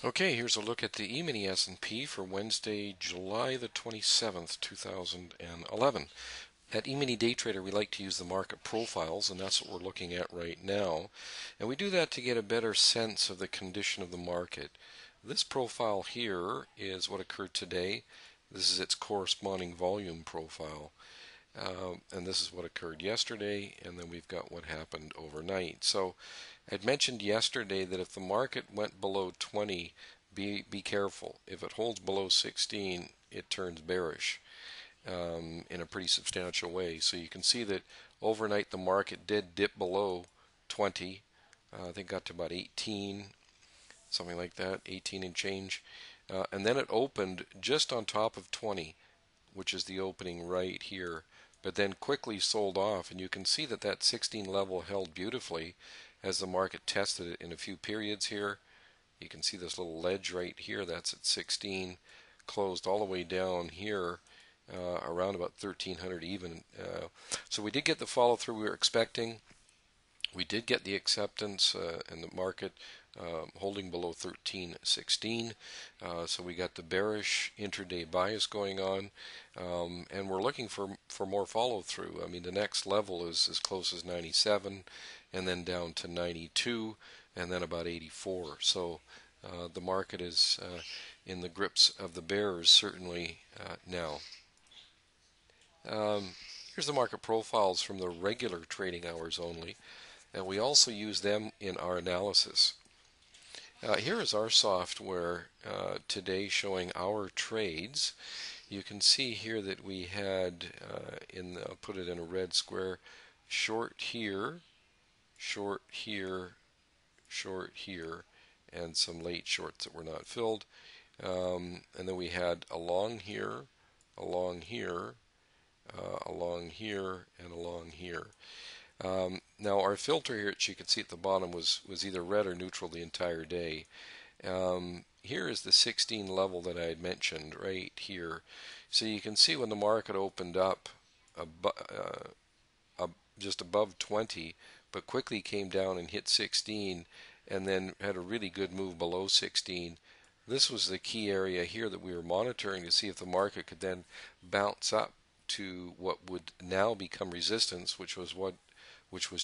Okay, here's a look at the emini S&P for Wednesday, July the 27th, 2011. At emini Day Trader, we like to use the market profiles, and that's what we're looking at right now. And we do that to get a better sense of the condition of the market. This profile here is what occurred today. This is its corresponding volume profile. And this is what occurred yesterday, and then we've got what happened overnight. So I'd mentioned yesterday that if the market went below 20, be careful. If it holds below 16, it turns bearish in a pretty substantial way. So you can see that overnight the market did dip below 20. I think got to about 18, something like that, 18 and change. And then it opened just on top of 20, which is the opening right here, but then quickly sold off. And you can see that that 16 level held beautifully as the market tested it in a few periods here. You can see this little ledge right here, that's at 16, closed all the way down here around about 1300 even. So we did get the follow through we were expecting. We did get the acceptance in the market holding below 1316. So we got the bearish intraday bias going on, and we're looking for more follow through. I mean, the next level is as close as 97, and then down to 92, and then about 84. So the market is in the grips of the bears certainly now. Here's the market profiles from the regular trading hours only, and we also use them in our analysis. Here is our software today showing our trades. You can see here that we had, I'll put it in a red square, short here, short here, short here, and some late shorts that were not filled. And then we had along here, along here, along here, and along here. Now our filter here, as you can see at the bottom, was either red or neutral the entire day. Here is the 16 level that I had mentioned right here. So you can see when the market opened up just above 20, but quickly came down and hit 16, and then had a really good move below 16. This was the key area here that we were monitoring to see if the market could then bounce up to what would now become resistance, which was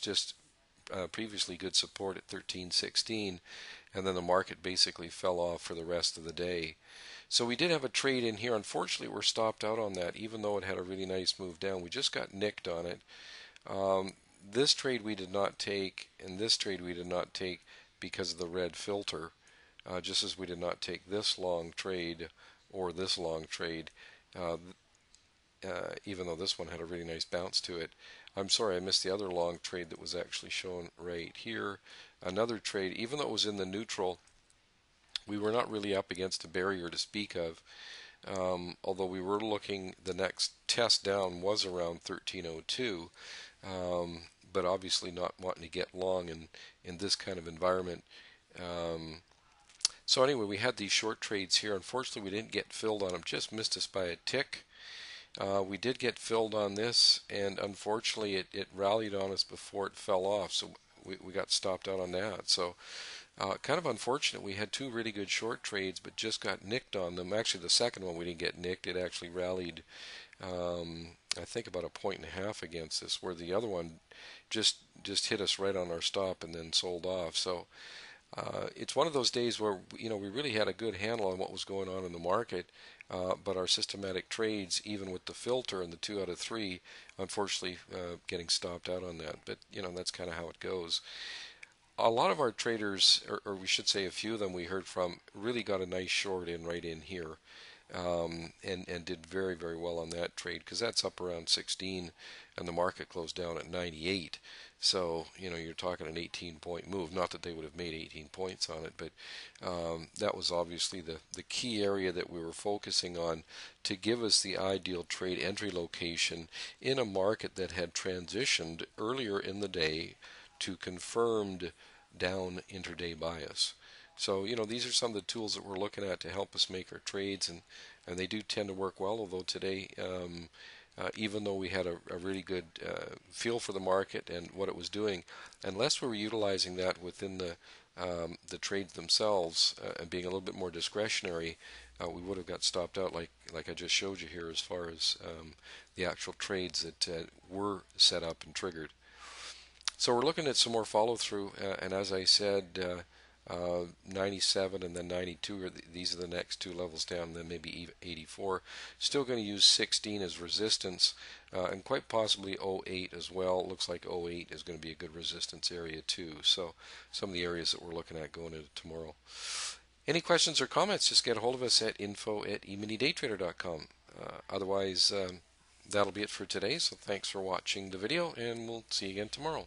just previously good support at 1316, and then the market basically fell off for the rest of the day. So we did have a trade in here. Unfortunately, we're stopped out on that, even though it had a really nice move down. We just got nicked on it. This trade we did not take, and this trade we did not take because of the red filter, just as we did not take this long trade or this long trade, even though this one had a really nice bounce to it. I'm sorry, I missed the other long trade that was actually shown right here. Another trade, even though it was in the neutral, we were not really up against a barrier to speak of. Although we were looking, the next test down was around 1302, but obviously not wanting to get long in this kind of environment. So anyway, we had these short trades here. Unfortunately, we didn't get filled on them, just missed us by a tick. We did get filled on this, and unfortunately it rallied on us before it fell off, so we got stopped out on that. So kind of unfortunate. We had two really good short trades, but just got nicked on them. Actually, the second one we didn't get nicked. It actually rallied, I think, about 1.5 against us, where the other one just hit us right on our stop and then sold off. So it's one of those days where we really had a good handle on what was going on in the market, but our systematic trades, even with the filter and the 2 out of 3, unfortunately getting stopped out on that. But that's kind of how it goes. A lot of our traders, or we should say a few of them we heard from, really got a nice short in right in here, and did very, very well on that trade, because that's up around 16 and the market closed down at 98. So you're talking an 18-point move. Not that they would have made 18 points on it, but that was obviously the key area that we were focusing on to give us the ideal trade entry location in a market that had transitioned earlier in the day to confirmed down intraday bias. So these are some of the tools that we're looking at to help us make our trades, and they do tend to work well. Although today, even though we had a really good feel for the market and what it was doing, unless we were utilizing that within the trades themselves and being a little bit more discretionary, we would have got stopped out like I just showed you here as far as the actual trades that were set up and triggered. So we're looking at some more follow through, and as I said, 97 and then 92 these are the next two levels down, and then maybe 84. Still going to use 16 as resistance, and quite possibly 08 as well. It looks like 08 is going to be a good resistance area too. So some of the areas that we're looking at going into tomorrow. Any questions or comments, just get a hold of us at info@eminidaytrader.com. Otherwise, that'll be it for today. So thanks for watching the video, and we'll see you again tomorrow.